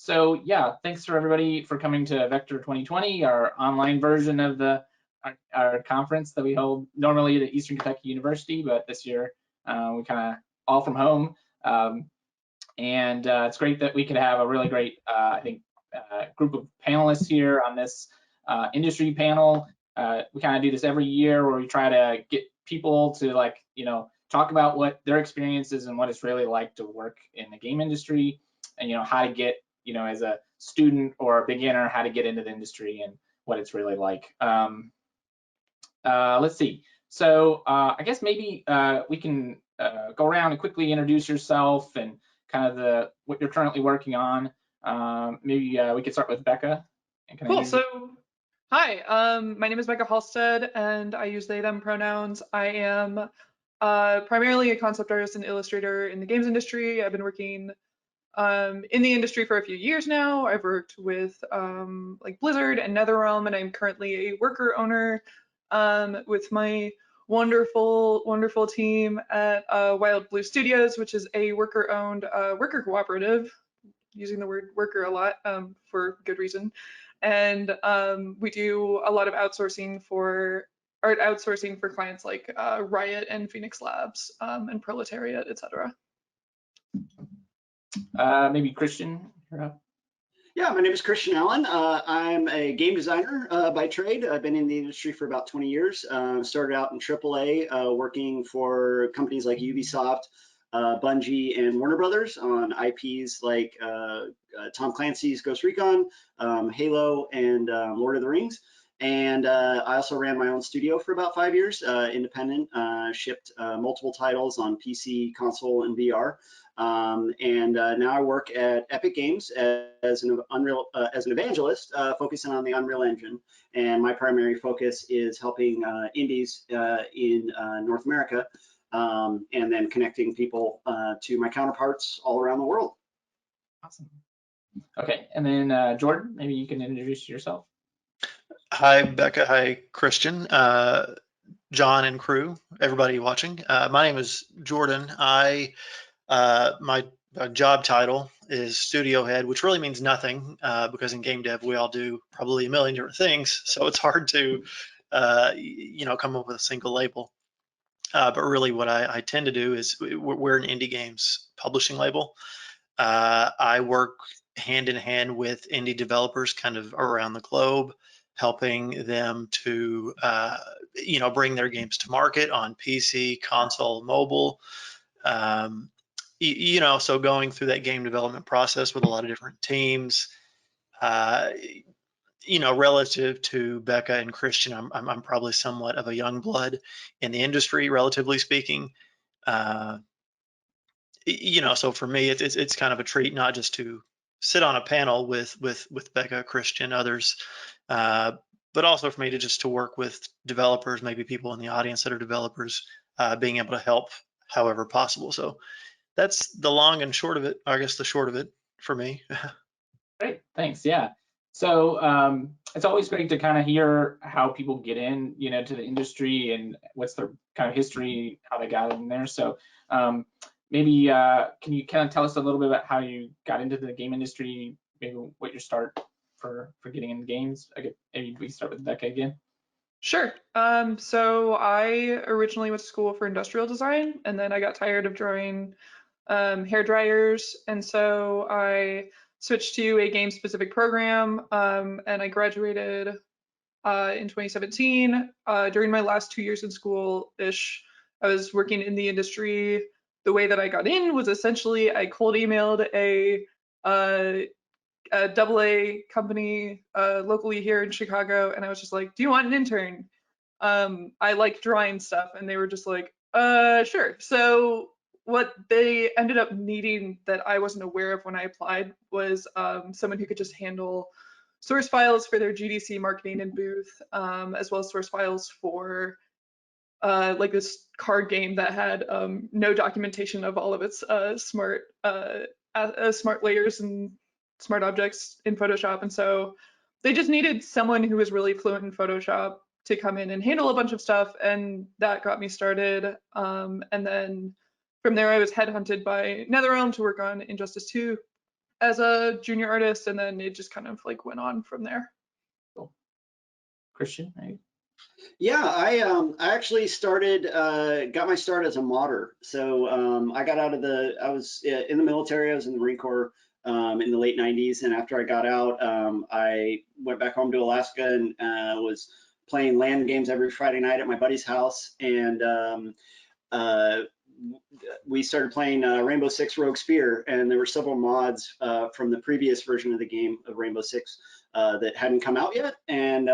So yeah, thanks for everybody for coming to Vector 2020, our online version of our conference that we hold normally at Eastern Kentucky University, but this year we kind of all from home. And it's great that we could have a really great, I think, group of panelists here on this industry panel. We kind of do this every year where we try to get people to talk about what their experience is and what it's really like to work in the game industry, and how to get as a student or a beginner, how to get into the industry and what it's really like. Let's see. So I guess maybe we can go around and quickly introduce yourself and kind of what you're currently working on. Maybe we could start with Becca. Cool. So, hi, my name is Becca Hallstead, and I use they, them pronouns. I am primarily a concept artist and illustrator in the games industry. I've been working in the industry for a few years now. I've worked with like Blizzard and NetherRealm, and I'm currently a worker owner with my wonderful team at Wild Blue Studios, which is a worker-owned worker cooperative, using the word worker a lot for good reason. And we do a lot of outsourcing for clients like Riot and Phoenix Labs and Proletariat, etc. Maybe Christian, you're up. Yeah, my name is Christian Allen. I'm a game designer by trade. I've been in the industry for about 20 years. Started out in AAA, working for companies like Ubisoft, Bungie, and Warner Brothers on IPs like Tom Clancy's Ghost Recon, Halo, and Lord of the Rings. And I also ran my own studio for about 5 years, independent, shipped multiple titles on PC, console, and VR. Now I work at Epic Games as an evangelist, focusing on the Unreal Engine. And my primary focus is helping indies in North America, and then connecting people to my counterparts all around the world. Awesome. Okay, and then Jordan, maybe you can introduce yourself. Hi, Becca. Hi, Christian, John, and crew, everybody watching. My name is Jordan. My job title is studio head, which really means nothing because in game dev we all do probably a million different things, so it's hard to come up with a single label. But really what I tend to do is we're an indie games publishing label. I work hand in hand with indie developers kind of around the globe, helping them to bring their games to market on PC, console, mobile. So going through that game development process with a lot of different teams. Relative to Becca and Christian, I'm probably somewhat of a young blood in the industry, relatively speaking. So for me, it's kind of a treat not just to sit on a panel with Becca, Christian, others, but also for me to work with developers, maybe people in the audience that are developers, being able to help however possible. So that's the long and short of it, I guess the short of it for me. Great, thanks. Yeah. So it's always great to kind of hear how people get in, to the industry and what's their kind of history, how they got in there. So maybe can you kind of tell us a little bit about how you got into the game industry, maybe what your start for getting into games? Maybe we start with Becca again. Sure. So I originally went to school for industrial design, and then I got tired of drawing hair dryers, and so I switched to a game specific program, and I graduated in 2017. During my last 2 years in school-ish, I was working in the industry. The way that I got in was essentially I cold emailed a AA company locally here in Chicago, and I was just like, do you want an intern? I like drawing stuff, and they were just like, sure. So what they ended up needing that I wasn't aware of when I applied was someone who could just handle source files for their GDC marketing and booth, as well as source files for like this card game that had no documentation of all of its smart layers and smart objects in Photoshop. And so they just needed someone who was really fluent in Photoshop to come in and handle a bunch of stuff, and that got me started. And then from there, I was headhunted by NetherRealm to work on Injustice 2, as a junior artist, and then it just kind of like went on from there. Cool. Christian, right? Yeah, I actually started, got my start as a modder. So I got out of I was in the military, I was in the Marine Corps in the late 90s. And after I got out, I went back home to Alaska and was playing LAN games every Friday night at my buddy's house. And we started playing Rainbow Six Rogue Spear, and there were several mods from the previous version of the game of Rainbow Six that hadn't come out yet, and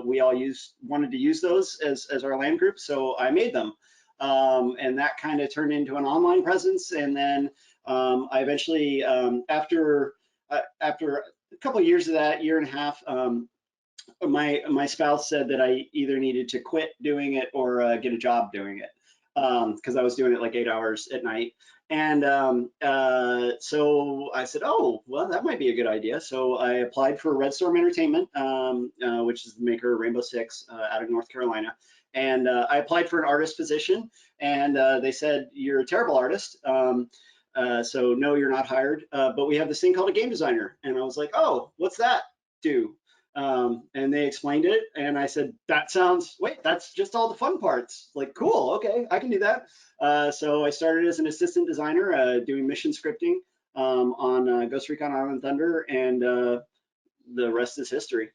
we all wanted to use those as our LAN group, so I made them, and that kind of turned into an online presence. And then I eventually, after a couple of years of that, year and a half, my spouse said that I either needed to quit doing it or get a job doing it, because I was doing it like 8 hours at night. And so I said, oh, well, that might be a good idea. So I applied for Red Storm Entertainment, which is the maker of Rainbow Six out of North Carolina. And I applied for an artist position, and they said, you're a terrible artist. So no, you're not hired, but we have this thing called a game designer. And I was like, oh, what's that do? And they explained it, and I said, wait, that's just all the fun parts. Like, cool, okay, I can do that. So I started as an assistant designer doing mission scripting on Ghost Recon Island Thunder, and the rest is history.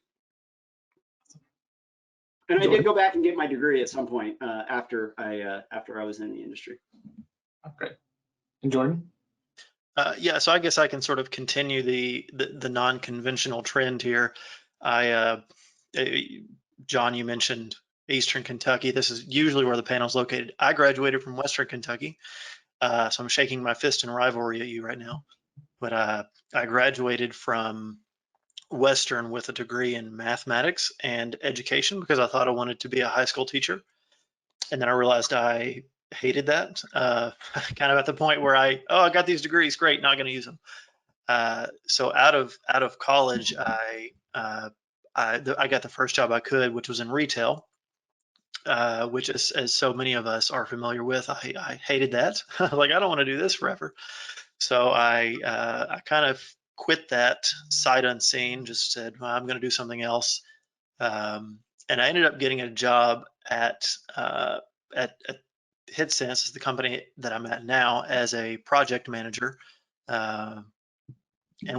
And I did go back and get my degree at some point after I was in the industry. Okay. And Jordan? Yeah, so I guess I can sort of continue the non-conventional trend here. John, you mentioned Eastern Kentucky. This is usually where the panel is located. I graduated from Western Kentucky, so I'm shaking my fist in rivalry at you right now. But I graduated from Western with a degree in mathematics and education because I thought I wanted to be a high school teacher. And then I realized I hated that, kind of at the point where I got these degrees, great, not going to use them. So out of college, I got the first job I could, which was in retail, which is, as so many of us are familiar with, I hated that. Like, I don't want to do this forever. So I kind of quit that sight unseen, just said, well, I'm going to do something else. And I ended up getting a job at HitSense, is the company that I'm at now, as a project manager. And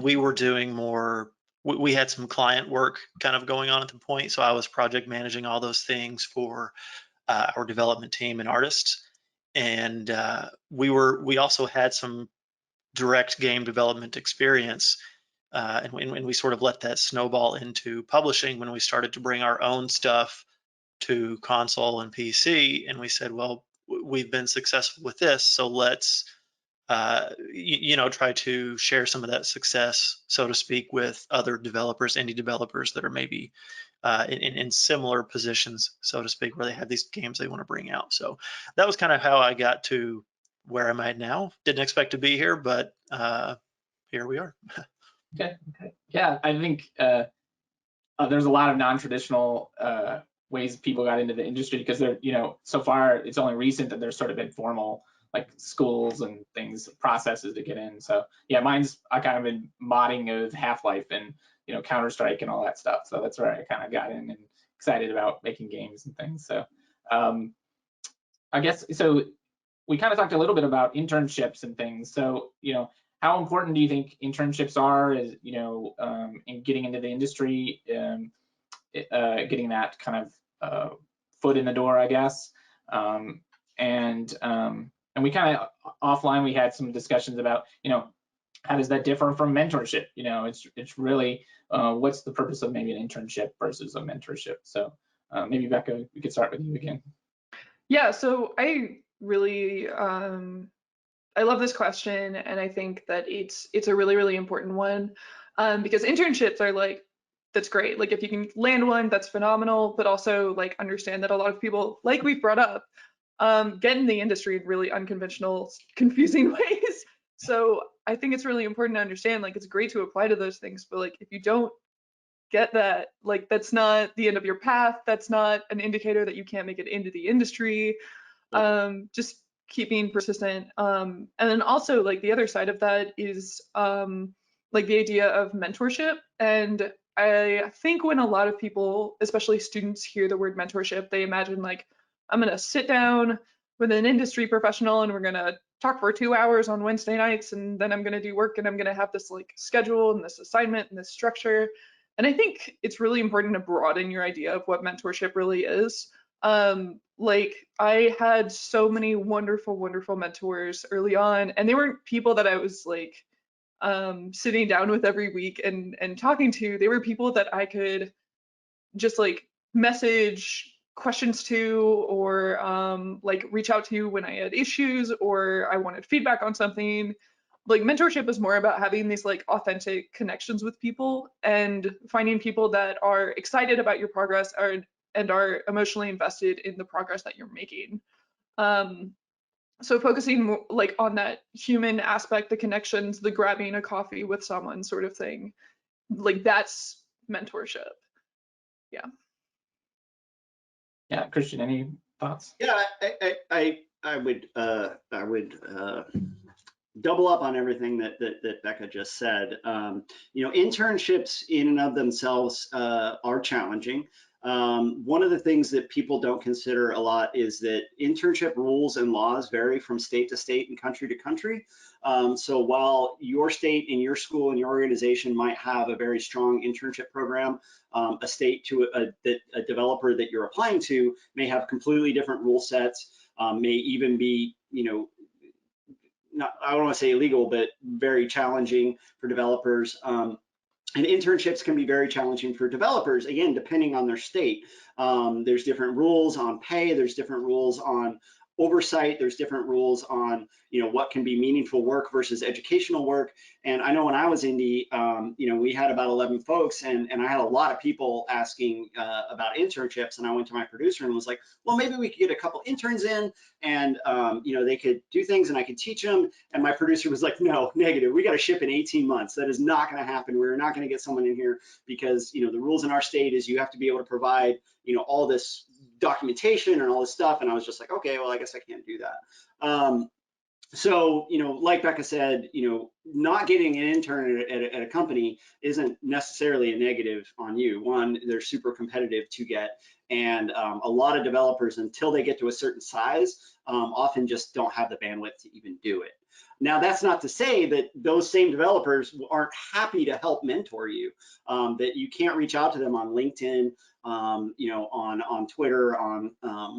we were doing more, we had some client work kind of going on at the point. So I was project managing all those things for our development team and artists. And we also had some direct game development experience. And we sort of let that snowball into publishing when we started to bring our own stuff to console and PC. And we said, well, we've been successful with this, so let's try to share some of that success, so to speak, with other developers, indie developers that are maybe in similar positions, so to speak, where they have these games they want to bring out. So that was kind of how I got to where I'm at now. Didn't expect to be here, but here we are. Okay. Yeah, I think there's a lot of non-traditional ways people got into the industry, because they're, so far it's only recent that there's sort of been formal like schools and things, processes to get in. So yeah, I kind of been modding of Half-Life and Counter-Strike and all that stuff. So that's where I kind of got in and excited about making games and things. So I guess, so we kind of talked a little bit about internships and things. So how important do you think internships are, in getting into the industry, getting that kind of foot in the door, I guess? And we kind of offline, we had some discussions about, how does that differ from mentorship? It's really, what's the purpose of maybe an internship versus a mentorship? So maybe Becca, we could start with you again. Yeah, so I really, I love this question, and I think that it's a really, really important one, because internships are like, that's great. Like, if you can land one, that's phenomenal, but also like understand that a lot of people, like we've brought up, get in the industry in really unconventional, confusing ways. So I think it's really important to understand, like, it's great to apply to those things, but like, if you don't get that, like, that's not the end of your path. That's not an indicator that you can't make it into the industry. Just keep being persistent. And then also, like, the other side of that is, like the idea of mentorship. And I think when a lot of people, especially students, hear the word mentorship, they imagine like, I'm going to sit down with an industry professional and we're going to talk for 2 hours on Wednesday nights, and then I'm going to do work and I'm going to have this like schedule and this assignment and this structure. And I think it's really important to broaden your idea of what mentorship really is. Like I had so many wonderful, wonderful mentors early on, and they weren't people that I was like sitting down with every week and talking to. They were people that I could just like message questions to, or like reach out to when I had issues or I wanted feedback on something. Like mentorship is more about having these like authentic connections with people and finding people that are excited about your progress and are emotionally invested in the progress that you're making. So focusing more, like on that human aspect, the connections, the grabbing a coffee with someone sort of thing, like that's mentorship. Yeah. Yeah, Christian, any thoughts? Yeah, I would double up on everything that Becca just said. Internships in and of themselves are challenging. One of the things that people don't consider a lot is that internship rules and laws vary from state to state and country to country. So while your state and your school and your organization might have a very strong internship program, a state to a developer that you're applying to may have completely different rule sets, may even be, I don't want to say illegal, but very challenging for developers. And internships can be very challenging for developers, again, depending on their state. There's different rules on pay, there's different rules on oversight, there's different rules on what can be meaningful work versus educational work. And I know when I was Inde, we had about 11 folks, and I had a lot of people asking about internships, and I went to my producer and was like, well, maybe we could get a couple interns in, and they could do things and I could teach them. And my producer was like, no, negative, we got to ship in 18 months. That is not going to happen. We're not going to get someone in here because the rules in our state is you have to be able to provide all this documentation and all this stuff. And I was just like, okay, well, I guess I can't do that. So, like Becca said, not getting an intern at a company isn't necessarily a negative on you. One, they're super competitive to get, and a lot of developers, until they get to a certain size, often just don't have the bandwidth to even do it. Now, that's not to say that those same developers aren't happy to help mentor you, that you can't reach out to them on LinkedIn, on Twitter, on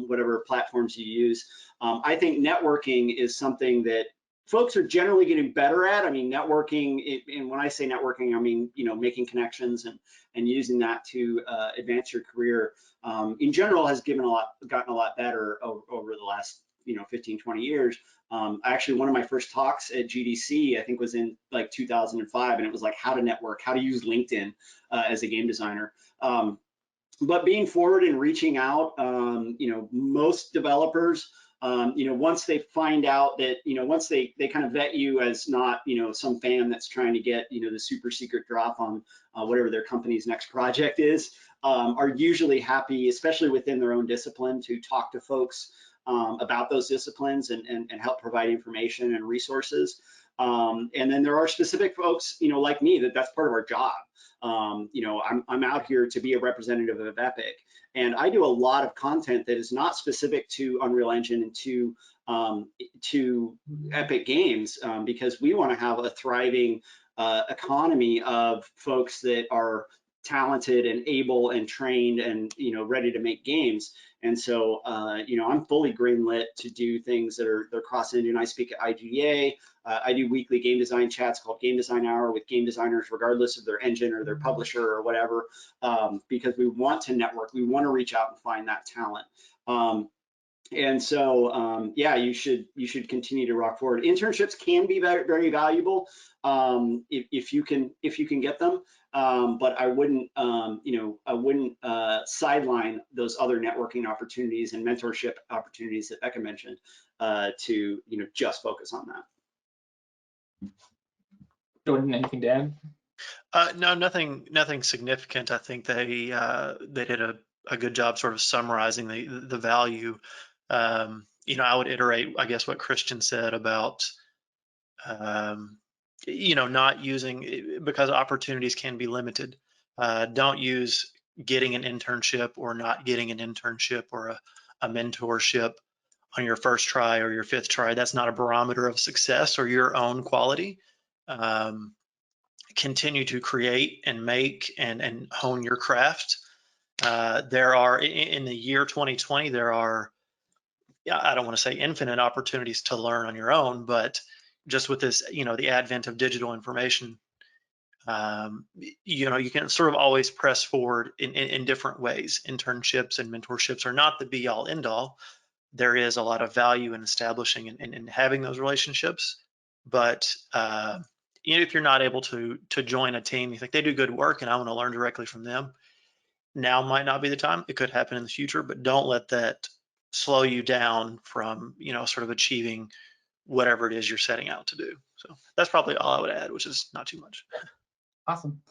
whatever platforms you use. I think networking is something that folks are generally getting better at. I mean, networking, and when I say networking, I mean, making connections and using that to advance your career, in general has gotten a lot better over the last 15, 20 years. Actually, one of my first talks at GDC, I think, was in like 2005, and it was like how to network, how to use LinkedIn as a game designer. But being forward and reaching out, most developers, once they find out that, once they kind of vet you as not, some fan that's trying to get, the super secret drop on whatever their company's next project is, are usually happy, especially within their own discipline, to talk to folks about those disciplines and help provide information and resources. And then there are specific folks, like me, that's part of our job. I'm out here to be a representative of Epic, and I do a lot of content that is not specific to Unreal Engine and to Epic Games, because we want to have a thriving economy of folks that are talented and able and trained and ready to make games. And so I'm fully greenlit to do things that are cross-Indian. I speak at IGA. I do weekly game design chats called Game Design Hour with game designers, regardless of their engine or their publisher or whatever, because we want to network. We want to reach out and find that talent. And so, yeah, you should continue to rock forward. Internships can be very, very valuable if you can get them, but I wouldn't sideline those other networking opportunities and mentorship opportunities that Becca mentioned to just focus on that. Jordan, anything to add? No, nothing significant. I think they did a good job sort of summarizing the value. I would iterate, I guess, what Christian said about not using, because opportunities can be limited. Don't use getting an internship or not getting an internship or a mentorship on your first try or your fifth try. That's not a barometer of success or your own quality. Continue to create and make and hone your craft. There are, in the year 2020, there are, I don't want to say infinite opportunities to learn on your own, but just with this, the advent of digital information, you can sort of always press forward in different ways. Internships and mentorships are not the be all end all. There is a lot of value in establishing and having those relationships, but if you're not able to join a team, you think they do good work and I want to learn directly from them, now might not be the time. It could happen in the future, but don't let that slow you down from sort of achieving whatever it is you're setting out to do. So that's probably all I would add, which is not too much. Awesome.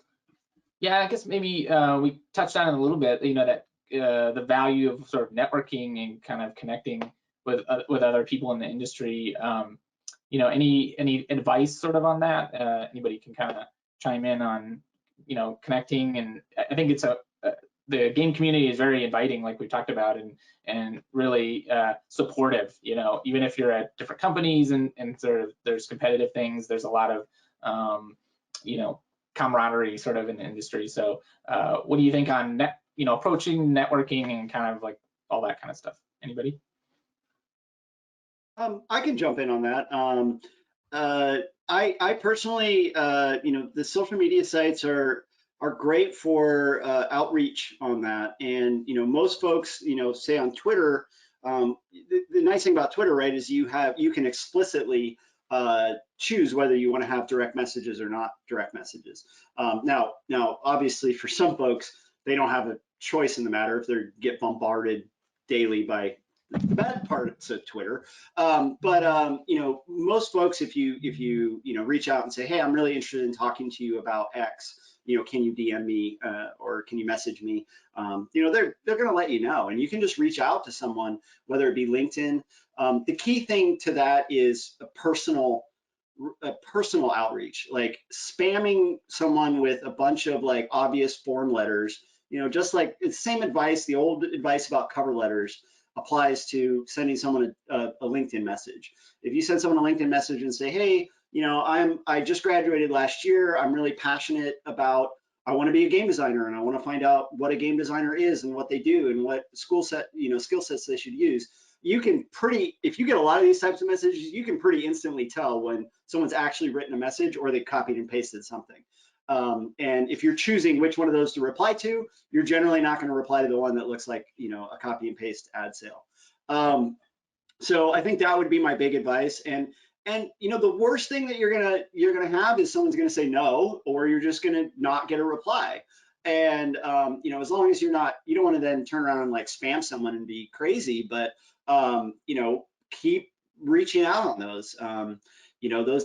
Yeah, I guess maybe we touched on it a little bit, that the value of sort of networking and kind of connecting with other people in the industry. Any advice sort of on that? Anybody can kind of chime in on, connecting, and I think it's the game community is very inviting, like we talked about, and really supportive. Even if you're at different companies and sort of there's competitive things, there's a lot of camaraderie sort of in the industry. So what do you think on approaching networking and kind of like all that kind of stuff? Anybody? I can jump in on that. I personally, the social media sites are great for outreach on that. And most folks, say on Twitter, the nice thing about Twitter, right, is you can explicitly choose whether you want to have direct messages or not direct messages. Now, obviously, for some folks, they don't have a choice in the matter if they get bombarded daily by the bad parts of Twitter. Most folks, if you reach out and say, hey, I'm really interested in talking to you about X, can you DM me or can you message me? They're going to let you know, and you can just reach out to someone, whether it be LinkedIn. The key thing to that is a personal outreach, like spamming someone with a bunch of like obvious form letters. Just like it's the same advice, the old advice about cover letters applies to sending someone a LinkedIn message. If you send someone a LinkedIn message and say, hey, I just graduated last year, I'm really passionate about, I want to be a game designer and I want to find out what a game designer is and what they do and what skill sets they should use. You can if you get a lot of these types of messages, you can pretty instantly tell when someone's actually written a message or they copied and pasted something. And if you're choosing which one of those to reply to, you're generally not going to reply to the one that looks like, a copy and paste ad sale. So I think that would be my big advice. And the worst thing that you're gonna have is someone's gonna say no, or you're just gonna not get a reply. And as long as you don't want to then turn around and like spam someone and be crazy, but keep reaching out on those.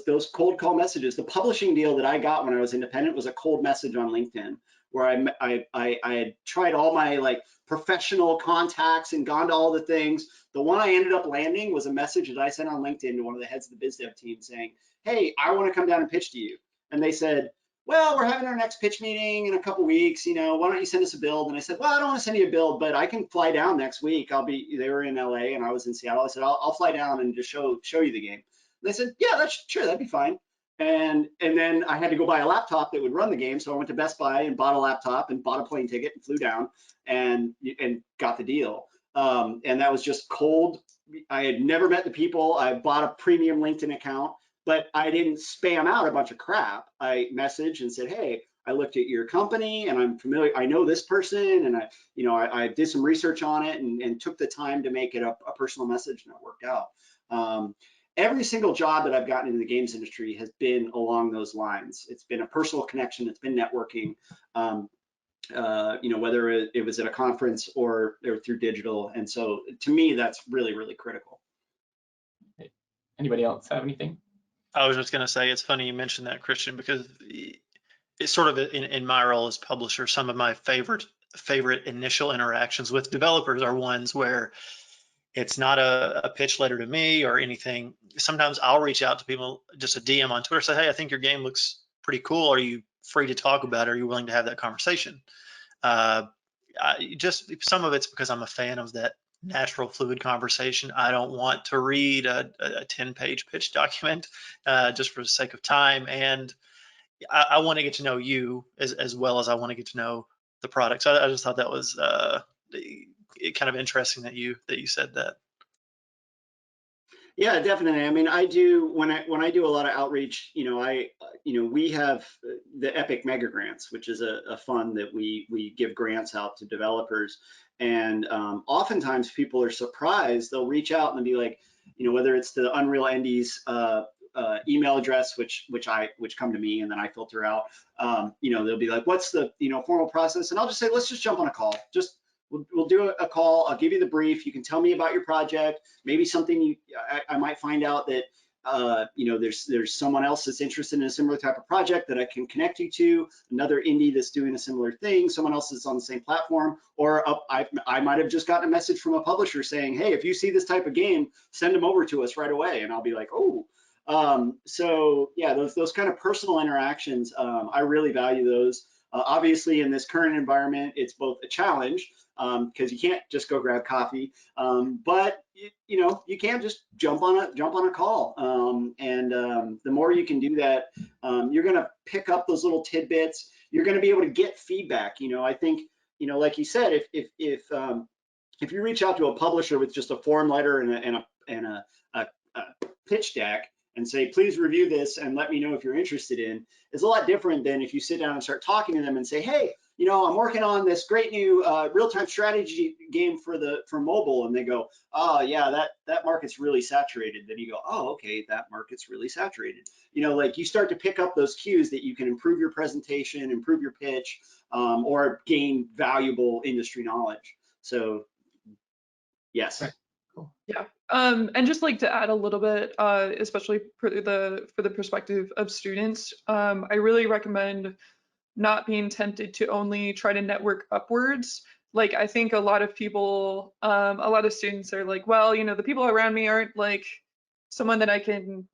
Those cold call messages. The publishing deal that I got when I was independent was a cold message on LinkedIn, where I had tried all my like professional contacts and gone to all the things. The one I ended up landing was a message that I sent on LinkedIn to one of the heads of the biz dev team saying, hey, I want to come down and pitch to you. And they said, well, we're having our next pitch meeting in a couple weeks, why don't you send us a build? And I said, well, I don't want to send you a build, but I can fly down next week. They were in LA and I was in Seattle. I said, I'll fly down and just show you the game. And they said, yeah, that'd be fine. And then I had to go buy a laptop that would run the game. So I went to Best Buy and bought a laptop and bought a plane ticket and flew down and got the deal. And that was just cold. I had never met the people. I bought a premium LinkedIn account, but I didn't spam out a bunch of crap. I messaged and said, hey, I looked at your company and I'm familiar, I know this person, and I did some research on it and took the time to make it a personal message, and it worked out. Every single job that I've gotten into the games industry has been along those lines. It's been a personal connection, it's been networking, whether it was at a conference or through digital. And so to me, that's really, really critical. Anybody else have anything? I was just going to say, it's funny you mentioned that, Christian, because it's sort of in my role as publisher, some of my favorite initial interactions with developers are ones where it's not a pitch letter to me or anything. Sometimes I'll reach out to people, just a DM on Twitter, say, hey, I think your game looks pretty cool. Are you free to talk about it? Are you willing to have that conversation? Just some of it's because I'm a fan of that natural, fluid conversation. I don't want to read a 10-page pitch document just for the sake of time. And I want to get to know you as well as I want to get to know the product. So I just thought that was kind of interesting that you said that. Yeah, definitely. I mean, I do when I do a lot of outreach. We have the Epic Mega Grants, which is a fund that we give grants out to developers, and oftentimes people are surprised. They'll reach out and be like, whether it's the Unreal Indies email address, which come to me and then I filter out. They'll be like, what's the formal process? And I'll just say, let's just jump on a call. We'll do a call. I'll give you the brief. You can tell me about your project. Maybe something I might find out that there's someone else that's interested in a similar type of project that I can connect you to. Another indie that's doing a similar thing. Someone else that's on the same platform. Or I might have just gotten a message from a publisher saying, hey, if you see this type of game, send them over to us right away. And I'll be like, oh. So yeah, those kind of personal interactions, I really value those. Obviously, in this current environment, it's both a challenge because you can't just go grab coffee, but you can just jump on a call, and the more you can do that, you're going to pick up those little tidbits. You're going to be able to get feedback. I think like you said, if you reach out to a publisher with just a form letter and a pitch deck and say, please review this and let me know if you're interested in, is a lot different than if you sit down and start talking to them and say, hey, I'm working on this great new real-time strategy game for mobile, and they go, oh yeah, that market's really saturated. Then you go, oh, okay, that market's really saturated. Like you start to pick up those cues that you can improve your presentation, improve your pitch, or gain valuable industry knowledge. So yes. Right. Cool. Yeah, and just like to add a little bit, especially for the perspective of students, I really recommend not being tempted to only try to network upwards. Like I think a lot of people, a lot of students are like, well, the people around me aren't like someone that I can,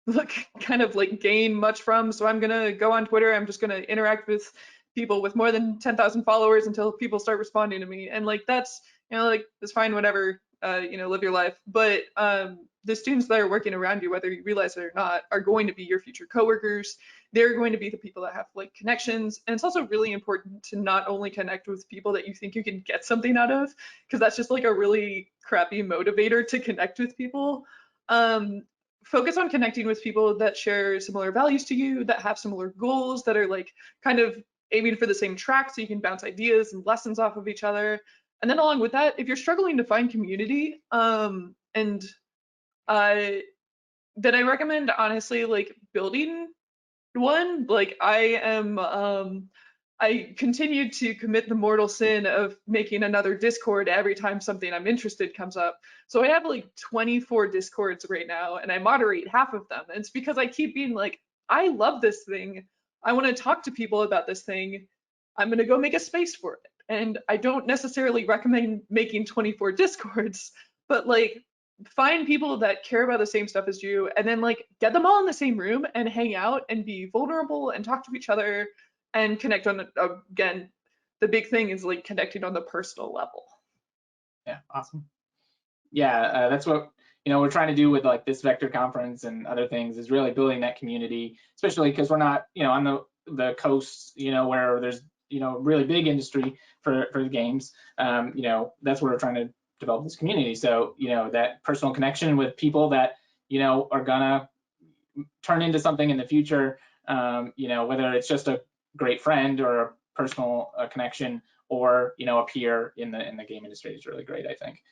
look kind of like gain much from. So I'm gonna go on Twitter. I'm just gonna interact with people with more than 10,000 followers until people start responding to me. And like that's it's fine, whatever. Live your life. But the students that are working around you, whether you realize it or not, are going to be your future coworkers. They're going to be the people that have like connections. And it's also really important to not only connect with people that you think you can get something out of, because that's just like a really crappy motivator to connect with people. Focus on connecting with people that share similar values to you, that have similar goals, that are like kind of aiming for the same track so you can bounce ideas and lessons off of each other. And then along with that, if you're struggling to find community, then I recommend honestly like building one. Like I continue to commit the mortal sin of making another Discord every time something I'm interested comes up. So I have like 24 Discords right now, and I moderate half of them. And it's because I keep being like, I love this thing. I want to talk to people about this thing. I'm going to go make a space for it. And I don't necessarily recommend making 24 Discords, but like find people that care about the same stuff as you, and then like get them all in the same room and hang out and be vulnerable and talk to each other and connect on again, the big thing is like connecting on the personal level. Yeah, awesome. Yeah, that's what we're trying to do with like this Vector conference and other things, is really building that community, especially because we're not on the coast where there's really big industry for the games. That's where we're trying to develop this community. So that personal connection with people that are gonna turn into something in the future, whether it's just a great friend or a personal connection, or a peer in the game industry, is really great, I think.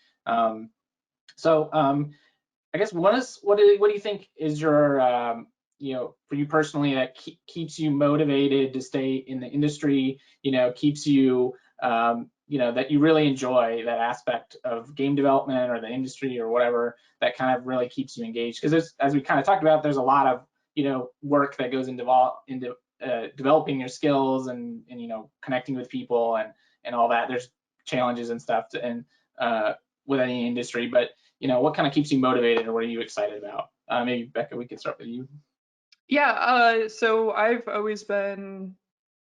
So I guess what do you think is your for you personally that keeps you motivated to stay in the industry, keeps you that you really enjoy that aspect of game development or the industry or whatever, that kind of really keeps you engaged? Because as we kind of talked about, there's a lot of work that goes into developing your skills and connecting with people and all that. There's challenges and stuff, and with any industry, but what kind of keeps you motivated, or what are you excited about? Maybe Becca, we could start with you. Yeah, so I've always been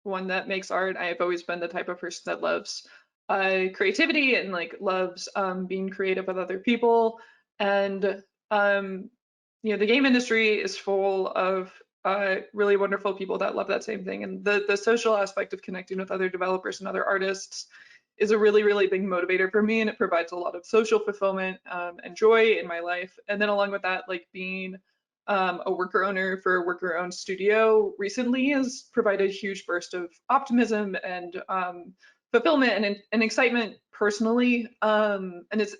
one that makes art. I've always been the type of person that loves creativity and like loves being creative with other people. And the game industry is full of really wonderful people that love that same thing. And the social aspect of connecting with other developers and other artists is a really, really big motivator for me, and it provides a lot of social fulfillment and joy in my life. And then along with that, like being a worker owner for a worker owned studio recently has provided a huge burst of optimism and fulfillment and excitement personally. And it's,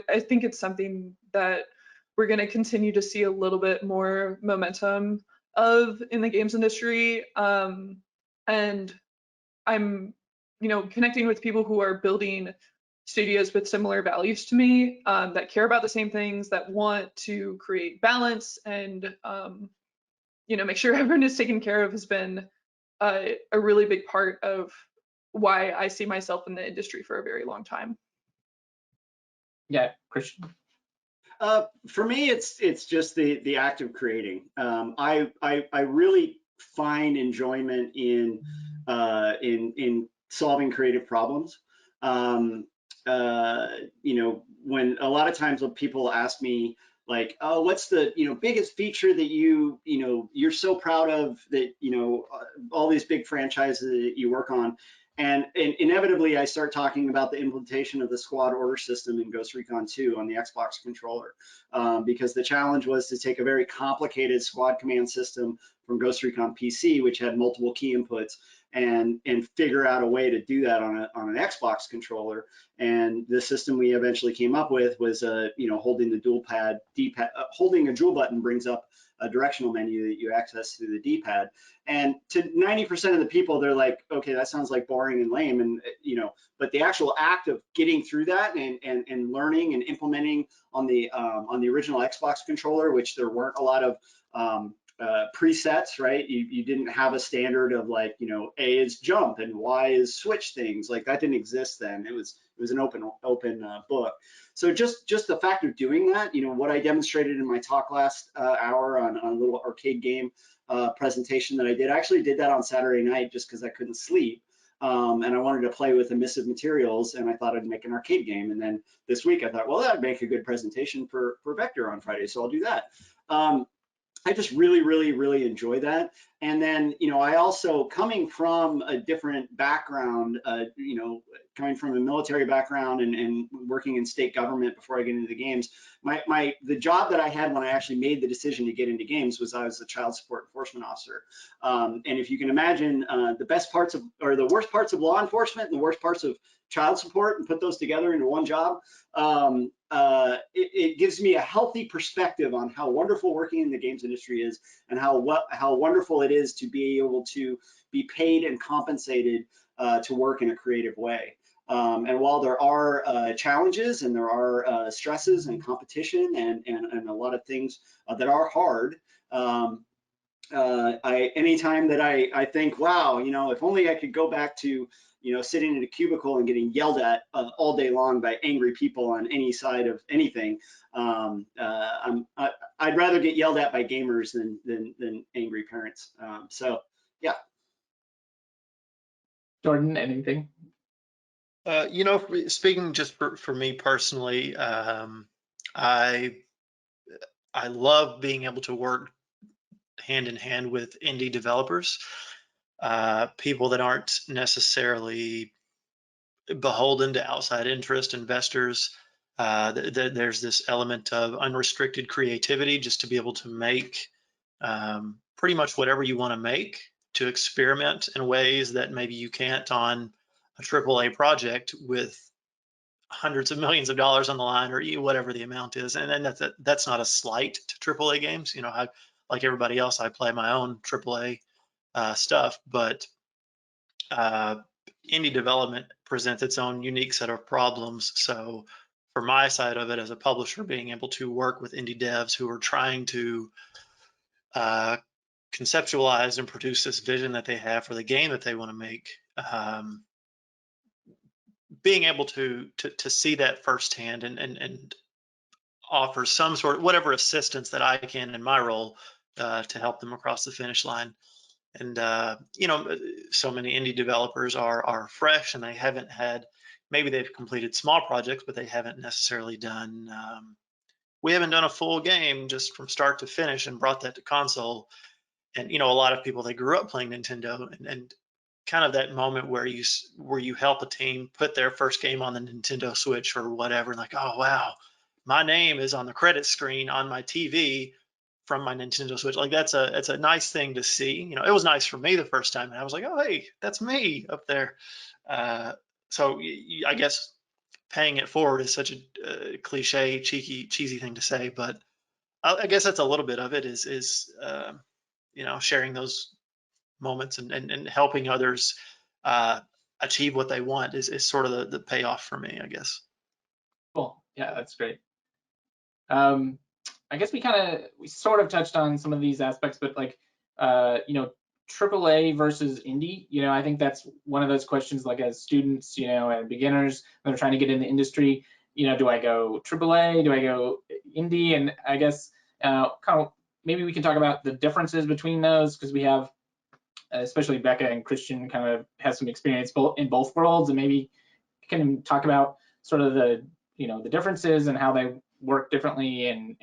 I think it's something that we're going to continue to see a little bit more momentum of in the games industry. And I'm, connecting with people who are building studios with similar values to me, that care about the same things, that want to create balance and, make sure everyone is taken care of, has been a really big part of why I see myself in the industry for a very long time. Yeah, Christian. For me, it's just the act of creating. I really find enjoyment in solving creative problems. When a lot of times when people ask me like, oh, what's the biggest feature that you're so proud of, that all these big franchises that you work on, and inevitably I start talking about the implementation of the squad order system in Ghost Recon 2 on the Xbox controller, because the challenge was to take a very complicated squad command system from Ghost Recon PC, which had multiple key inputs, and figure out a way to do that on an Xbox controller. And the system we eventually came up with was holding the dual pad D-pad, holding a dual button brings up a directional menu that you access through the D-pad. And to 90% of the people, they're like, okay, that sounds like boring and lame, and but the actual act of getting through that and learning and implementing on the original Xbox controller, which there weren't a lot of presets, right? You didn't have a standard of like, A is jump and Y is switch things. Like that didn't exist then. It was an open book. So just the fact of doing that, what I demonstrated in my talk last hour on a little arcade game presentation that I did, I actually did that on Saturday night just because I couldn't sleep. And I wanted to play with emissive materials, and I thought I'd make an arcade game. And then this week I thought, well, that'd make a good presentation for Vector on Friday, so I'll do that. I just really, really, really enjoy that. And then, I also, coming from a different background, coming from a military background and working in state government before I get into the games, the job that I had when I actually made the decision to get into games was I was a child support enforcement officer. And if you can imagine the best parts of, or the worst parts of law enforcement and the worst parts of child support and put those together into one job, it gives me a healthy perspective on how wonderful working in the games industry is, and how wonderful it is to be able to be paid and compensated to work in a creative way. And while there are challenges and there are stresses and competition and a lot of things that are hard, anytime that I think, wow, if only I could go back to sitting in a cubicle and getting yelled at all day long by angry people on any side of anything, I'd rather get yelled at by gamers than angry parents. So yeah. Jordan, anything? Speaking just for me personally, I love being able to work hand in hand with indie developers, people that aren't necessarily beholden to outside interest, investors. There's this element of unrestricted creativity, just to be able to make pretty much whatever you want to make, to experiment in ways that maybe you can't on a AAA project with hundreds of millions of dollars on the line, or whatever the amount is. And that's not a slight to AAA games. I, like everybody else, I play my own AAA stuff, but indie development presents its own unique set of problems. So for my side of it as a publisher, being able to work with indie devs who are trying to conceptualize and produce this vision that they have for the game that they want to make, being able to see that firsthand and offer some sort of whatever assistance that I can in my role to help them across the finish line. And you know, so many indie developers are fresh and they haven't had, maybe they've completed small projects, but they haven't necessarily done. We haven't done a full game just from start to finish and brought that to console. And you know, a lot of people, they grew up playing Nintendo, and kind of that moment where you help a team put their first game on the Nintendo Switch or whatever, and like, oh wow, my name is on the credit screen on my TV from my Nintendo Switch. Like it's a nice thing to see. You know, it was nice for me the first time, and I was like, oh hey, that's me up there. So I guess paying it forward is such a cliche, cheesy thing to say, but I guess that's a little bit of it. Is you know, sharing those moments and helping others achieve what they want is sort of the payoff for me, I guess. Cool. Yeah, that's great. I guess we sort of touched on some of these aspects, but like, you know, AAA versus indie, you know, I think that's one of those questions, like as students, you know, and beginners that are trying to get in the industry, you know, do I go AAA? Do I go indie? And I guess kind of maybe we can talk about the differences between those, because we have, especially Becca and Christian kind of have some experience in both worlds, and maybe can talk about sort of the, you know, the differences and how they work differently and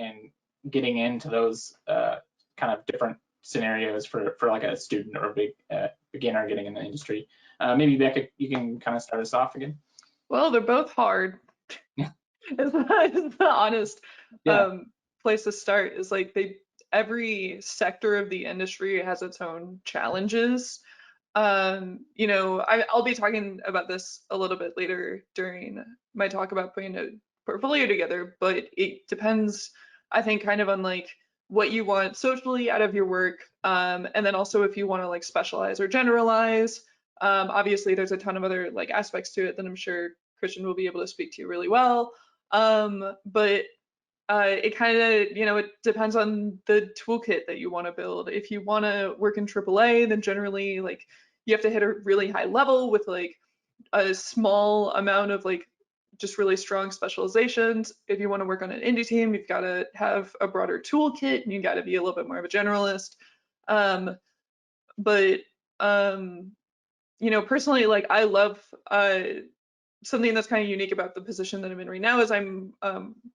getting into those kind of different scenarios for like a student or a big beginner getting in the industry. Maybe Becca, you can kind of start us off again. Well, they're both hard. Yeah. It's the honest Yeah. place to start. Is like every sector of the industry has its own challenges. You know, I'll be talking about this a little bit later during my talk about putting a portfolio together, but it depends, I think, kind of on like what you want socially out of your work, and then also if you want to like specialize or generalize. Obviously, there's a ton of other like aspects to it that I'm sure Christian will be able to speak to really well. But it kind of, you know, it depends on the toolkit that you want to build. If you want to work in AAA, then generally like you have to hit a really high level with like a small amount of like just really strong specializations. If you want to work on an indie team, you've got to have a broader toolkit and you got to be a little bit more of a generalist. But you know, personally, like I love something that's kind of unique about the position that I'm in right now is I'm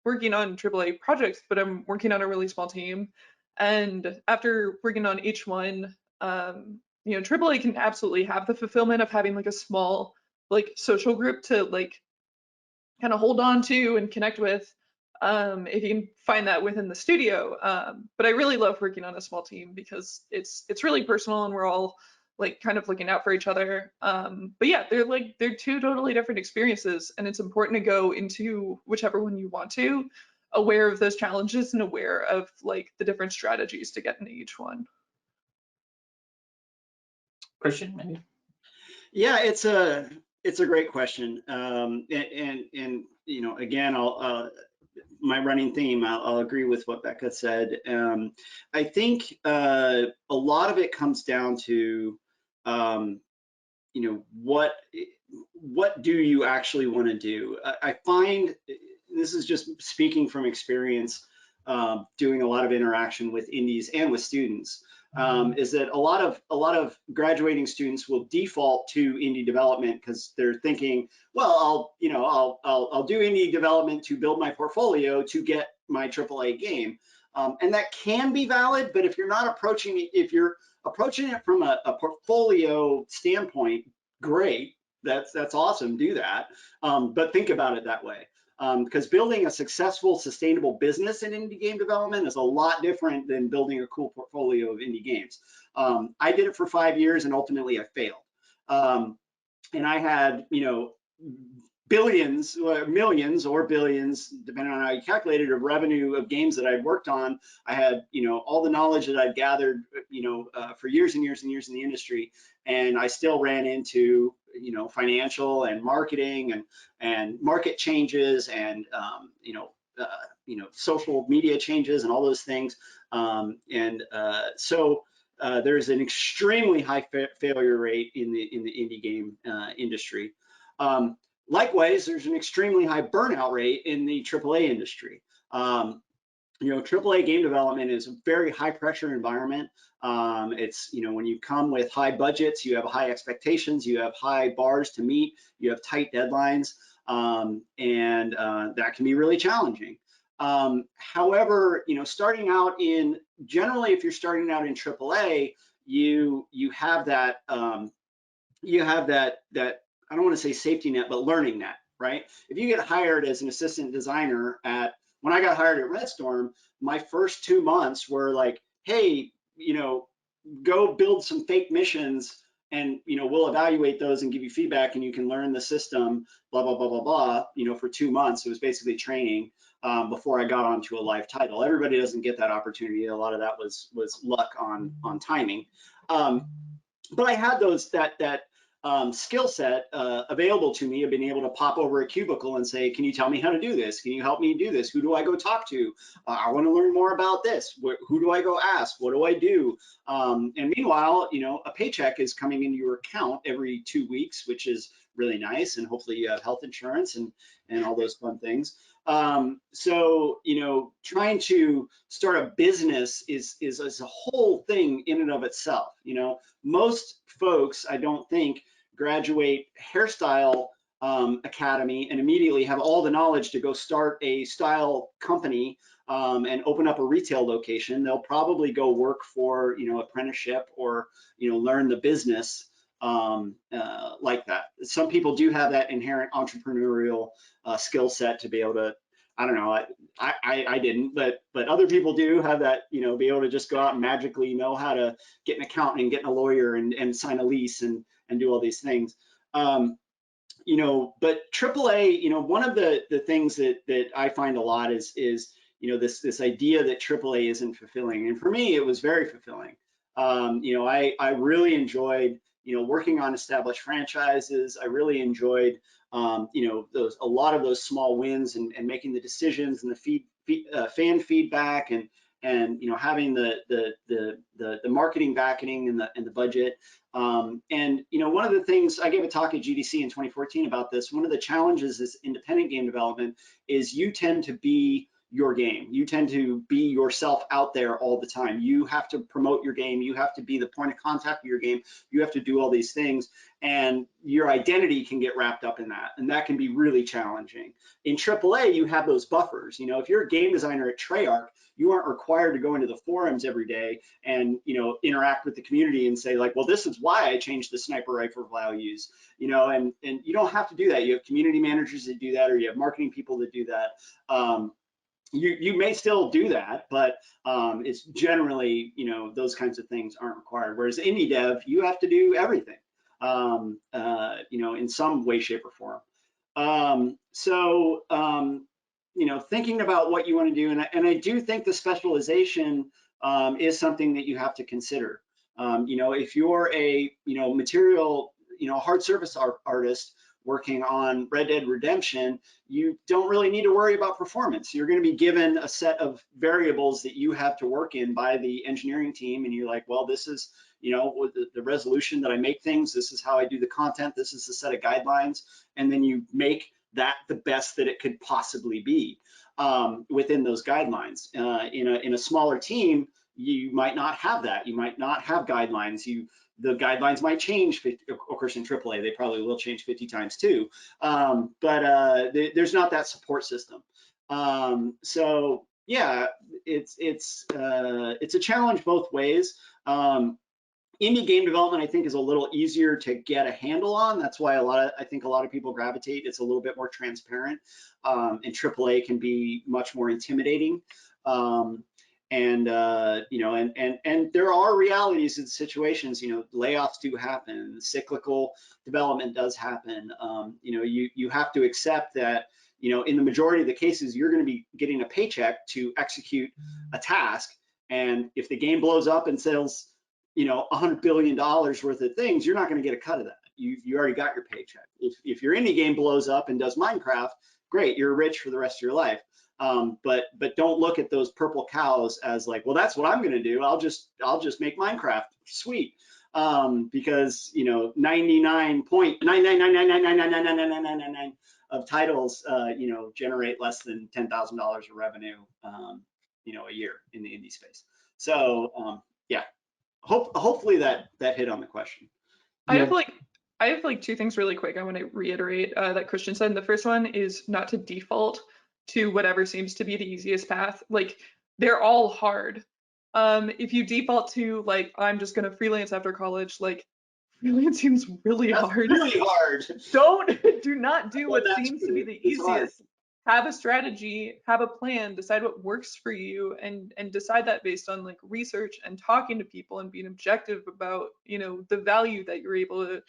working on AAA projects, but I'm working on a really small team. And after working on each one, you know, AAA can absolutely have the fulfillment of having like a small like social group to like kind of hold on to and connect with, if you can find that within the studio. But I really love working on a small team because it's really personal and we're all like kind of looking out for each other. But yeah, they're two totally different experiences, and it's important to go into whichever one you want to, aware of those challenges and aware of like the different strategies to get into each one. Christian, maybe. Yeah, it's a great question, and you know, again, my running theme, I'll agree with what Becca said. I think a lot of it comes down to, you know, what do you actually want to do? I find, this is just speaking from experience, doing a lot of interaction with indies and with students, is that a lot of graduating students will default to indie development because they're thinking, well, I'll do indie development to build my portfolio to get my AAA game, and that can be valid. But if you're not approaching it, if you're approaching it from a portfolio standpoint, great, that's awesome, do that, but think about it that way. Because building a successful, sustainable business in indie game development is a lot different than building a cool portfolio of indie games. I did it for 5 years and ultimately I failed. And I had, you know, billions, millions or billions, depending on how you calculate it, of revenue of games that I'd worked on. I had, you know, all the knowledge that I'd gathered, you know, for years and years and years in the industry, and I still ran into, you know, financial and marketing and market changes and you know, social media changes and all those things, so there's an extremely high failure rate in the indie game industry. Likewise, there's an extremely high burnout rate in the AAA industry. You know, AAA game development is a very high pressure environment. It's, you know, when you come with high budgets, you have high expectations, you have high bars to meet, you have tight deadlines, and that can be really challenging. However, you know, starting out in, generally, if you're starting out in AAA, you have that, that I don't want to say safety net, but learning net, right? If you get hired as an assistant designer when I got hired at Red Storm, my first 2 months were like, hey, you know, go build some fake missions and, you know, we'll evaluate those and give you feedback and you can learn the system, blah, blah, blah, blah, blah, you know, for 2 months. It was basically training before I got onto a live title. Everybody doesn't get that opportunity. A lot of that was luck on timing. But I had that skill set available to me of being able to pop over a cubicle and say, can you tell me how to do this? Can you help me do this? Who do I go talk to? I want to learn more about this. Who do I go ask? What do I do? And meanwhile, you know, a paycheck is coming into your account every 2 weeks, which is really nice. And hopefully you have health insurance and all those fun things. So, you know, trying to start a business is a whole thing in and of itself. You know, most folks, I don't think, graduate hairstyle academy and immediately have all the knowledge to go start a style company and open up a retail location. They'll probably go work for, you know, apprenticeship or, you know, learn the business like that. Some people do have that inherent entrepreneurial skill set to be able to, I don't know, I didn't, but other people do have that, you know, be able to just go out and magically know how to get an accountant and get a lawyer and sign a lease and do all these things. You know, but AAA, you know, one of the things that I find a lot is, you know, this idea that AAA isn't fulfilling. And for me, it was very fulfilling. You know, I really enjoyed, you know, working on established franchises. I really enjoyed, you know, a lot of those small wins and making the decisions and the fan feedback and you know, having the marketing backing and the budget. And you know, one of the things, I gave a talk at GDC in 2014 about this. One of the challenges is independent game development is you tend to be your game. You tend to be yourself out there all the time. You have to promote your game. You have to be the point of contact of your game. You have to do all these things, and your identity can get wrapped up in that, and that can be really challenging. In AAA, you have those buffers. You know, if you're a game designer at Treyarch, you aren't required to go into the forums every day and, you know, interact with the community and say like, well, this is why I changed the sniper rifle values, you know, and you don't have to do that. You have community managers that do that, or you have marketing people that do that. You may still do that, but it's generally, you know, those kinds of things aren't required. Whereas indie dev, you have to do everything, you know, in some way, shape, or form. You know, thinking about what you want to do, and I do think the specialization is something that you have to consider. You know, if you're a, you know, material, you know, hard surface artist working on Red Dead Redemption, you don't really need to worry about performance. You're going to be given a set of variables that you have to work in by the engineering team, and you're like, well, this is, you know, the resolution that I make things, this is how I do the content, this is the set of guidelines, and then you make that the best that it could possibly be within those guidelines. In a smaller team, you might not have that. You might not have guidelines. The guidelines might change. Of course, in AAA, they probably will change 50 times too. But there's not that support system. So yeah, it's a challenge both ways. Indie game development, I think, is a little easier to get a handle on. That's why I think a lot of people gravitate. It's a little bit more transparent, and AAA can be much more intimidating. You know, and there are realities in situations. You know, layoffs do happen. Cyclical development does happen. You know, you have to accept that, you know, in the majority of the cases, you're going to be getting a paycheck to execute a task. And if the game blows up and sells, you know, $100 billion worth of things, you're not going to get a cut of that. You already got your paycheck. If your indie game blows up and does Minecraft, great, you're rich for the rest of your life. But don't look at those purple cows as like, well, that's what I'm going to do. I'll just make Minecraft, sweet. because 99.99999999999 of titles generate less than $10,000 of revenue a year in the indie space. So yeah, hopefully that hit on the question. I have like two things really quick I want to reiterate that Christian said. And the first one is not to default to whatever seems to be the easiest path. Like, they're all hard. If you default to like, I'm just gonna freelance after college, like, freelance seems really hard. Really hard. Do not do what seems to be the easiest. Have a strategy, have a plan, decide what works for you, and decide that based on like research and talking to people and being objective about the value that you're able to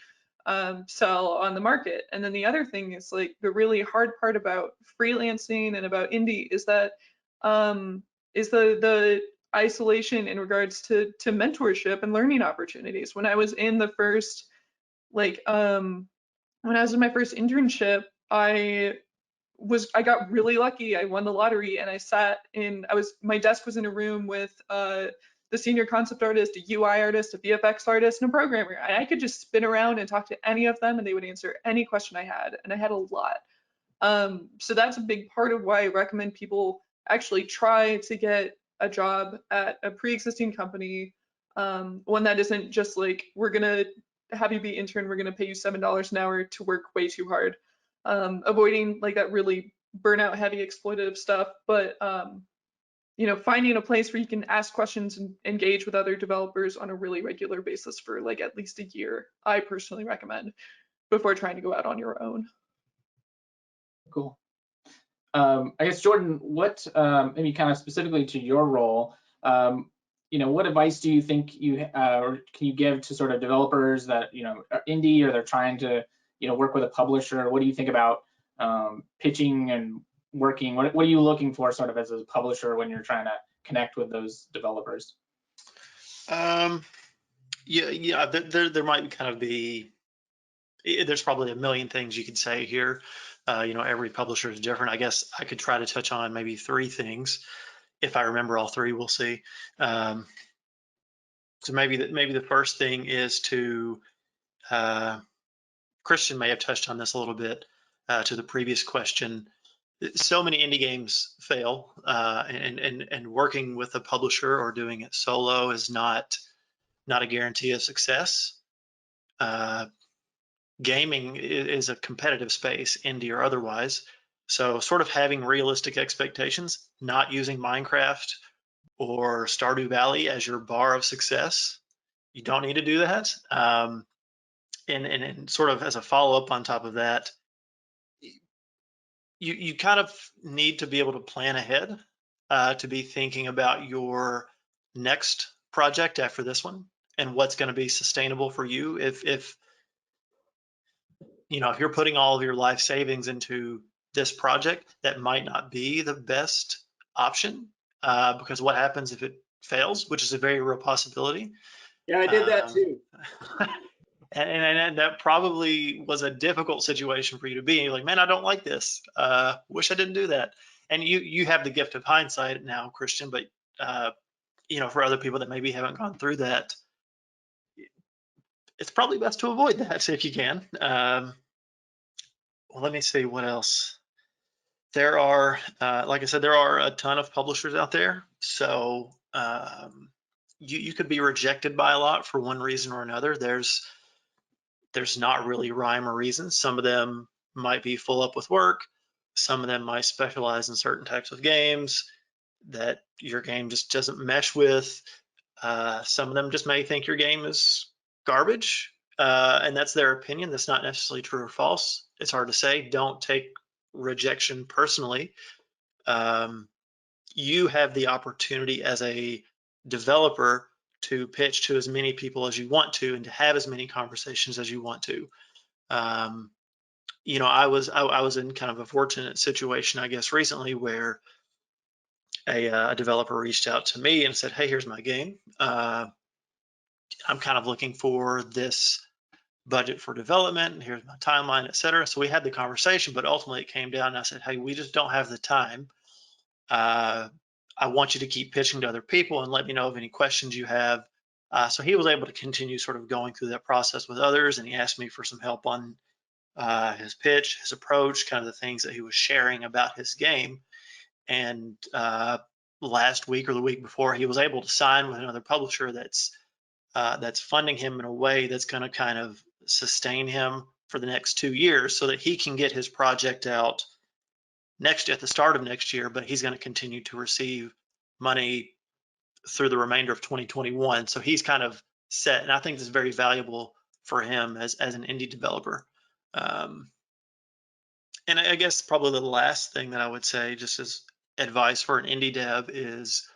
sell on the market. And then the other thing is like the really hard part about freelancing and about indie is that is the isolation in regards to mentorship and learning opportunities. When I was in the first when I was in my first internship, I got really lucky. I won the lottery, and my desk was in a room with the senior concept artist, a UI artist, a VFX artist, and a programmer. And I could just spin around and talk to any of them, and they would answer any question I had, and I had a lot. So that's a big part of why I recommend people actually try to get a job at a pre-existing company, one that isn't just like, we're gonna have you be intern, we're gonna pay you $7 an hour to work way too hard. Avoiding like that really burnout heavy exploitative stuff, but finding a place where you can ask questions and engage with other developers on a really regular basis for like at least a year, I personally recommend before trying to go out on your own. Cool. I guess, Jordan, what maybe kind of specifically to your role, what advice do you think or can you give to sort of developers that are indie or they're trying to work with a publisher? What do you think about pitching and working? What are you looking for sort of as a publisher when you're trying to connect with those developers? Yeah, there might kind of be. There's probably a million things you could say here. Every publisher is different. I guess I could try to touch on maybe three things. If I remember all three, we'll see. So maybe the first thing is to, Christian may have touched on this a little bit to the previous question. So many indie games fail, and working with a publisher or doing it solo is not a guarantee of success. Gaming is a competitive space, indie or otherwise. So sort of having realistic expectations, not using Minecraft or Stardew Valley as your bar of success. You don't need to do that. And sort of as a follow-up on top of that, you kind of need to be able to plan ahead, to be thinking about your next project after this one and what's going to be sustainable for you. If you're putting all of your life savings into this project, that might not be the best option, because what happens if it fails, which is a very real possibility. Yeah, I did that too. And that probably was a difficult situation for you to be. You're like, man, I don't like this. Wish I didn't do that. And you have the gift of hindsight now, Christian, but for other people that maybe haven't gone through that, it's probably best to avoid that if you can. Well, let me see what else. There are, like I said, there are a ton of publishers out there. So you could be rejected by a lot for one reason or another. There's not really rhyme or reason. Some of them might be full up with work. Some of them might specialize in certain types of games that your game just doesn't mesh with. Some of them just may think your game is garbage, and that's their opinion. That's not necessarily true or false. It's hard to say. Don't take rejection personally. You have the opportunity as a developer to pitch to as many people as you want to and to have as many conversations as you want to. I was in kind of a fortunate situation, I guess, recently where a developer reached out to me and said, hey, here's my game. I'm kind of looking for this budget for development, and here's my timeline, et cetera. So we had the conversation, but ultimately it came down and I said, hey, we just don't have the time. I want you to keep pitching to other people and let me know of any questions you have So he was able to continue sort of going through that process with others, and he asked me for some help on his pitch, his approach, kind of the things that he was sharing about his game. And last week or the week before, he was able to sign with another publisher that's funding him in a way that's going to kind of sustain him for the next 2 years, so that he can get his project out at the start of next year, but he's going to continue to receive money through the remainder of 2021. So he's kind of set, and I think this is very valuable for him as an indie developer. And I guess probably the last thing that I would say, just as advice for an indie dev, is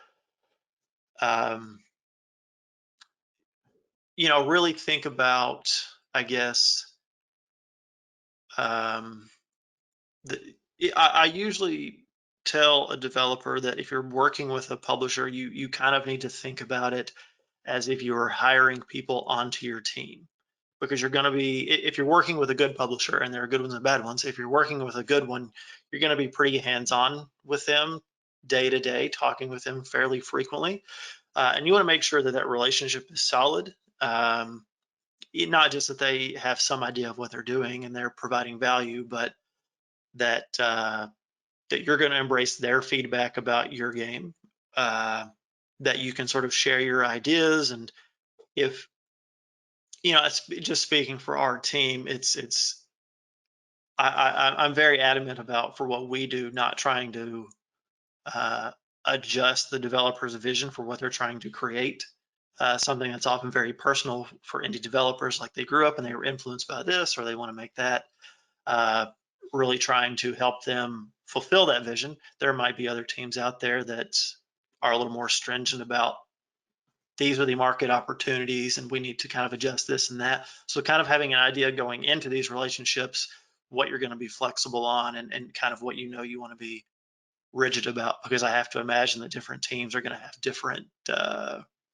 really think about, I guess, I usually tell a developer that if you're working with a publisher, you kind of need to think about it as if you were hiring people onto your team, because you're going to be, if you're working with a good publisher, and there are good ones and bad ones, if you're working with a good one, you're going to be pretty hands-on with them day to day, talking with them fairly frequently, and you want to make sure that that relationship is solid. Not just that they have some idea of what they're doing and they're providing value, but that that you're going to embrace their feedback about your game, that you can sort of share your ideas. And if it's just speaking for our team, I'm very adamant about, for what we do, not trying to adjust the developer's vision for what they're trying to create. Something that's often very personal for indie developers, like they grew up and they were influenced by this, or they want to make that. Really trying to help them fulfill that vision. There might be other teams out there that are a little more stringent about, these are the market opportunities and we need to kind of adjust this and that. So kind of having an idea going into these relationships, what you're going to be flexible on, and kind of what you want to be rigid about, because I have to imagine that different teams are going to have different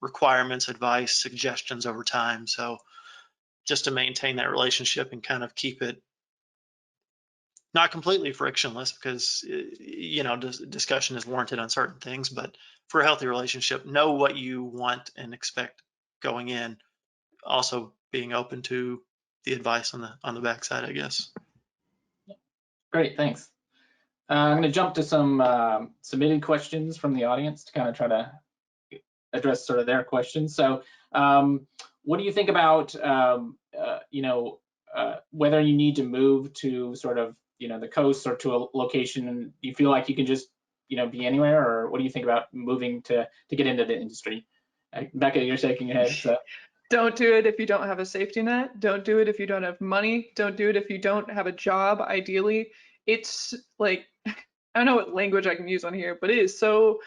requirements, advice, suggestions over time. So just to maintain that relationship and kind of keep it not completely frictionless, because discussion is warranted on certain things, but for a healthy relationship, know what you want and expect going in. Also being open to the advice on the backside, I guess. Great, thanks. I'm going to jump to some submitted questions from the audience to kind of try to address sort of their questions. So what do you think about whether you need to move to sort of the coast or to a location? And do you feel like you can just be anywhere, or what do you think about moving to get into the industry? Becca, you're shaking your head. So. Don't do it if you don't have a safety net. Don't do it if you don't have money. Don't do it if you don't have a job, ideally. It's like, I don't know what language I can use on here, but it is so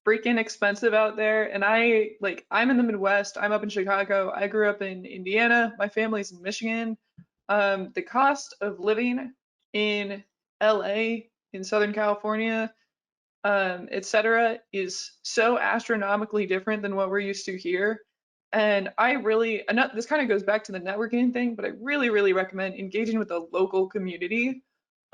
freaking expensive out there. And I'm in the Midwest. I'm up in Chicago. I grew up in Indiana. My family's in Michigan. The cost of living in LA, in Southern California, etc., is so astronomically different than what we're used to here. And this kind of goes back to the networking thing, but I really, really recommend engaging with the local community.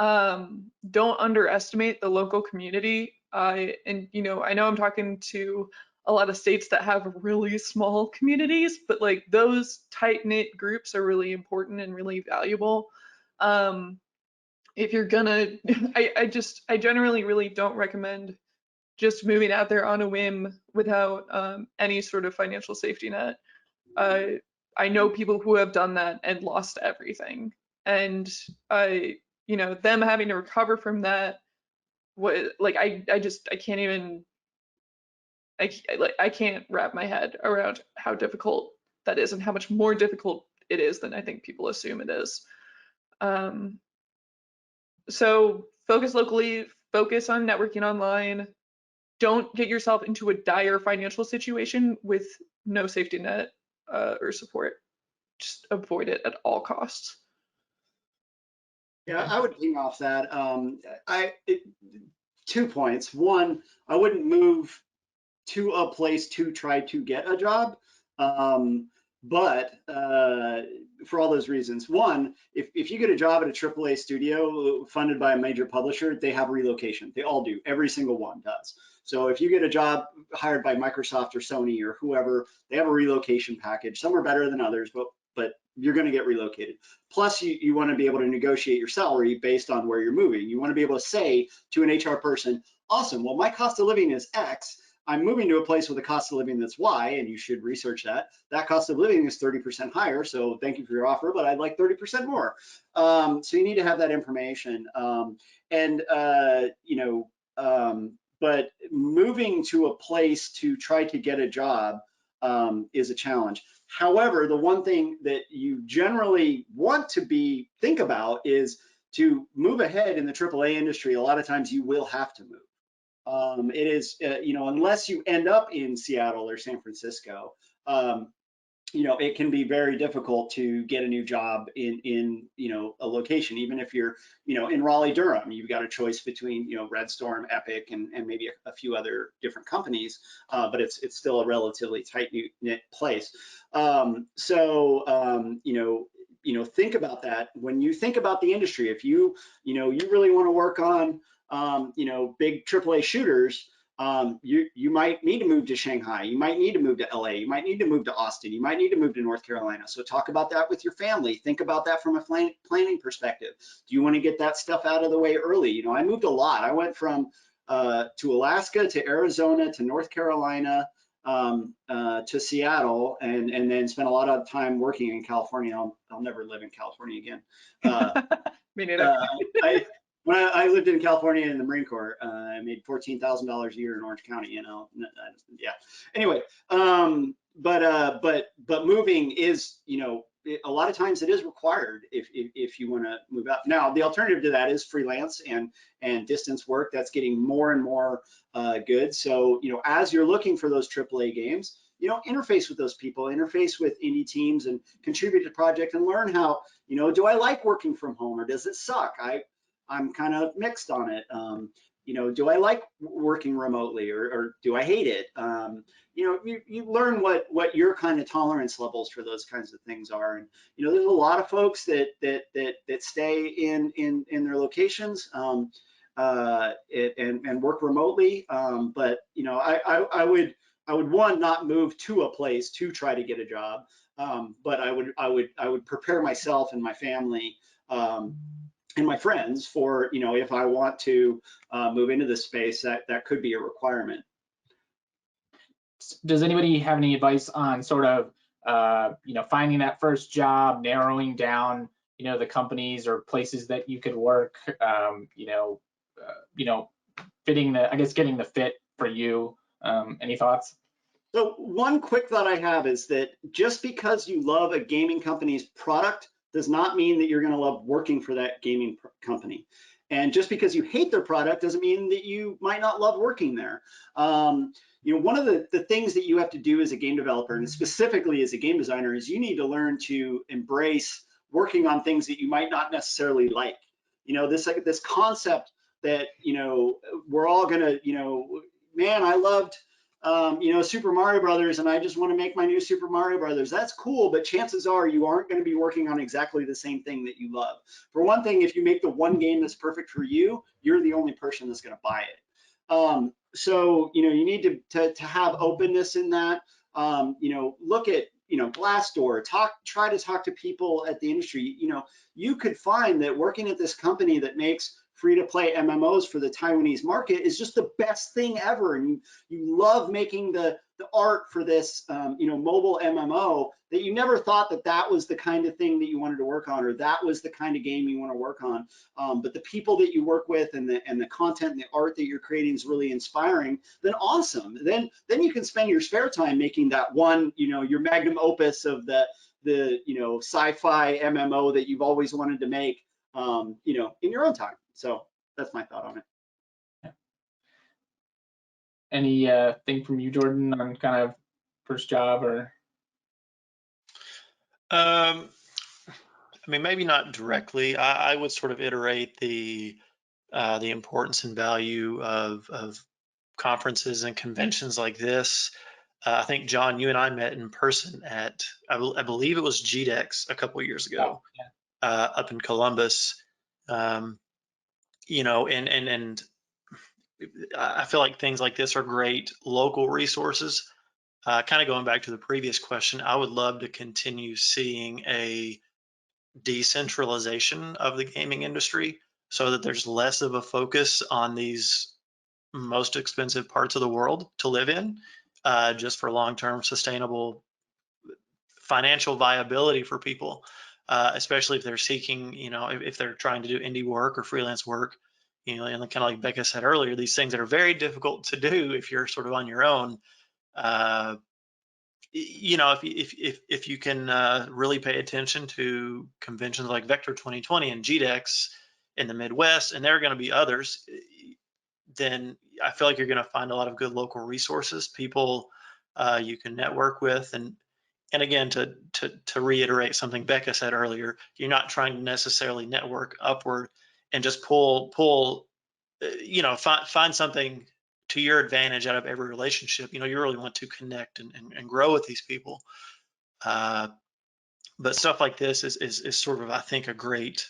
Don't underestimate the local community. I know I'm talking to a lot of states that have really small communities, but like those tight-knit groups are really important and really valuable. If you're gonna, I generally really don't recommend just moving out there on a whim without any sort of financial safety net. I know people who have done that and lost everything, and them having to recover from that, I can't wrap my head around how difficult that is and how much more difficult it is than I think people assume it is. So focus locally, focus on networking online. Don't get yourself into a dire financial situation with no safety net or support. Just avoid it at all costs. Yeah, I would ping off that. 2 points. One, I wouldn't move to a place to try to get a job, but for all those reasons. One, if you get a job at a AAA studio funded by a major publisher, they have relocation. They all do. Every single one does. So if you get a job hired by Microsoft or Sony or whoever, they have a relocation package. Some are better than others, but you're going to get relocated. Plus, you want to be able to negotiate your salary based on where you're moving. You want to be able to say to an HR person, awesome, well, my cost of living is X. I'm moving to a place with a cost of living that's Y, and you should research that. That cost of living is 30% higher, so thank you for your offer, but I'd like 30% more. So you need to have that information. But moving to a place to try to get a job is a challenge. However, the one thing that you generally want to think about is to move ahead in the AAA industry. A lot of times you will have to move. It is, unless you end up in Seattle or San Francisco, it can be very difficult to get a new job in a location. Even if you're, in Raleigh, Durham, you've got a choice between, Red Storm, Epic, and maybe a few other different companies, but it's still a relatively tight-knit place. Think about that when you think about the industry. If you really want to work on big AAA shooters, you might need to move to Shanghai, you might need to move to LA, you might need to move to Austin, you might need to move to North Carolina. So talk about that with your family. Think about that from a planning perspective. Do you want to get that stuff out of the way early? I moved a lot. I went from to Alaska, to Arizona, to North Carolina, to Seattle, and then spent a lot of time working in California. I'll never live in California again. Me neither. When I lived in California in the Marine Corps, I made $14,000 a year in Orange County. Yeah. Anyway, but moving is, a lot of times it is required if you want to move out. Now, the alternative to that is freelance and distance work. That's getting more and more good. So, as you're looking for those AAA games, interface with those people, interface with indie teams, and contribute to project and learn how. Do I like working from home, or does it suck? I'm kind of mixed on it. Do I like working remotely, or do I hate it? You learn what your kind of tolerance levels for those kinds of things are. And there's a lot of folks that stay in their locations and work remotely. But I would not move to a place to try to get a job. But I would prepare myself and my family and my friends for, if I want to move into this space, that could be a requirement. Does anybody have any advice on sort of, finding that first job, narrowing down, the companies or places that you could work, getting the fit for you? Any thoughts? So one quick thought I have is that just because you love a gaming company's product does not mean that you're going to love working for that gaming company. And just because you hate their product doesn't mean that you might not love working there. One of the things that you have to do as a game developer, and specifically as a game designer, is you need to learn to embrace working on things that you might not necessarily like. This concept that, we're all gonna, man, I loved Super Mario Brothers, and I just want to make my new Super Mario Brothers. That's cool, but chances are you aren't going to be working on exactly the same thing that you love. For one thing, if you make the one game that's perfect for you, you're the only person that's going to buy it. So you need to have openness in that. Look at Glassdoor. Try to talk to people at the industry. You could find that working at this company that makes free-to-play MMOs for the Taiwanese market is just the best thing ever, and you love making the art for this mobile MMO, that you never thought that was the kind of thing that you wanted to work on, or that was the kind of game you want to work on. But the people that you work with and the content and the art that you're creating is really inspiring, then awesome. Then you can spend your spare time making that one, your magnum opus of the sci-fi MMO that you've always wanted to make, in your own time. So that's my thought on it. Yeah. Any thing from you, Jordan, on kind of first job or? Maybe not directly. I would sort of iterate the importance and value of conferences and conventions like this. I think, John, you and I met in person at, I believe it was GDEX a couple of years ago. Oh, yeah. Up in Columbus. And I feel like things like this are great local resources. Kind of going back to the previous question, I would love to continue seeing a decentralization of the gaming industry so that there's less of a focus on these most expensive parts of the world to live in, just for long-term sustainable financial viability for people, especially if they're seeking, if they're trying to do indie work or freelance work, and kind of like Becca said earlier, these things that are very difficult to do if you're sort of on your own. If you can really pay attention to conventions like Vector 2020 and GDEX in the Midwest, and there are going to be others, then I feel like you're going to find a lot of good local resources, people you can network with, and again, to reiterate something Becca said earlier, you're not trying to necessarily network upward and just pull, find something to your advantage out of every relationship. You really want to connect and grow with these people. But stuff like this is sort of, I think, a great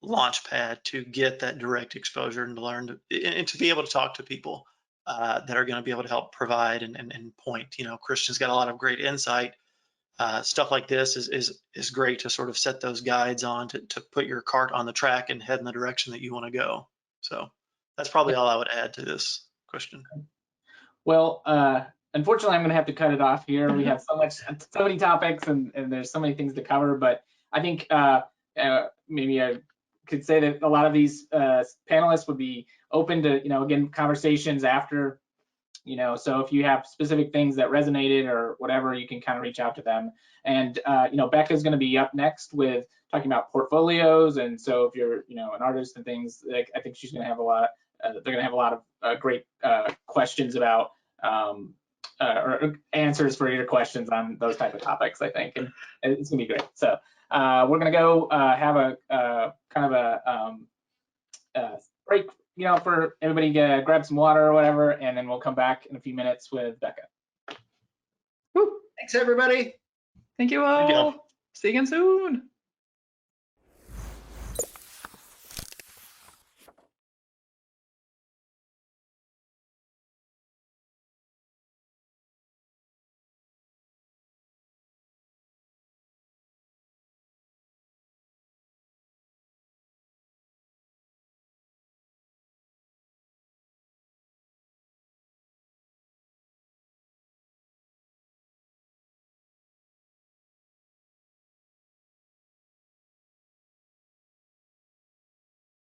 launch pad to get that direct exposure and to learn and to be able to talk to people that are going to be able to help provide and point. Christian's got a lot of great insight. Stuff like this is great to sort of set those guides on to put your cart on the track and head in the direction that you want to go. So that's probably all I would add to this question. Well, unfortunately, I'm going to have to cut it off here. We have so many topics, and there's so many things to cover. But I think maybe I could say that a lot of these panelists would be open to, again, conversations after. So if you have specific things that resonated or whatever, you can kind of reach out to them. And Becca's going to be up next with talking about portfolios. And so if you're an artist and things, I think she's going to have a lot. They're going to have a lot of great questions about or answers for your questions on those type of topics, I think, and it's going to be great. So we're going to go have a kind of a break. For everybody to grab some water or whatever, and then we'll come back in a few minutes with Becca. Woo. Thanks, everybody. Thank you all. See you again soon.